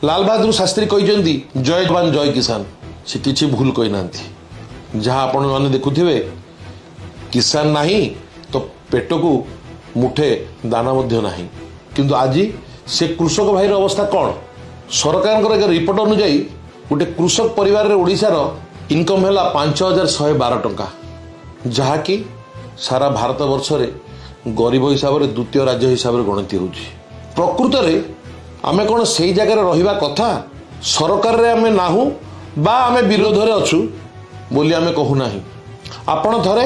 लाल बहादुर शास्त्री कहते जय जवान जय किसान से किसी भूल कही ना जहाँ आपण मैंने देखुवे किसान नहीं तो पेट को मुठे दाना नहीं किंतु आज से कृषक भाईर अवस्था कौन सरकार एक रिपोर्ट अनुजाई गोटे कृषक परिवार ओडिशार इनकम है 5112 टंका जहाँकि सारा भारत वर्ष में गरीब हिसाब से द्वितीय राज्य हिसाब से गणति होची प्रकृत में आमे कौन से जगह रहा कथा सरकार रे आमे नाहू बा आमे विरोध रे अच्छु बोली आमे कहूना आपण थरे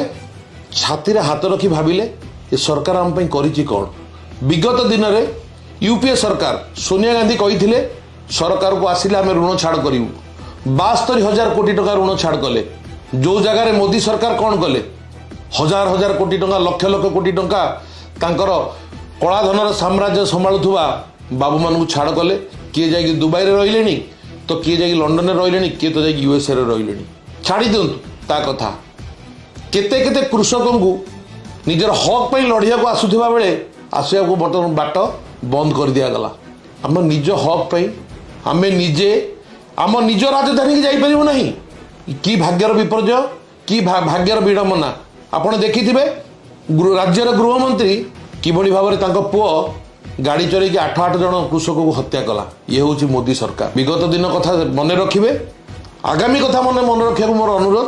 छाती रे हाथ रखी भाविले ये सरकार आम पई करिछि कौन विगत दिन में यूपीए सरकार सोनिया गांधी कही सरकार को आसिले आमे ऋण छाड़ करूँ 72,000 कोटी टका ऋण छाड़ कले जो जगार मोदी सरकार कौन कले हजार हजार कोटी टका लक्ष लक्ष कोटी टका तांकर कलाधनर साम्राज्य संभालुवा बाबू मान छाड़ कले किए जाकि दुबई रे रहिले तो किए जाकि लंडन में रहिले किए तो जाकि यूएसए रे रहिले छाड़ी दिंतु ता कथा केते केते कृषकों को निजर हक पर लड़िया को आसुवा बेले आसवा को बर्तमान बाट बंद कर दिगला आम निज हक पर आम निजे आम निज राजधानी की जापर ना कि भाग्यर विपर्य कि भाग्यर विडंबना आपड़ देखि राज्यर गृहमंत्री किभली भाव में पुओ गाड़ी चलैक 8 जन कृषक को हत्या कला ये हूँ मोदी सरकार विगत दिन कथा मन रखिए आगामी कथा मन रखा मोर अनुरोध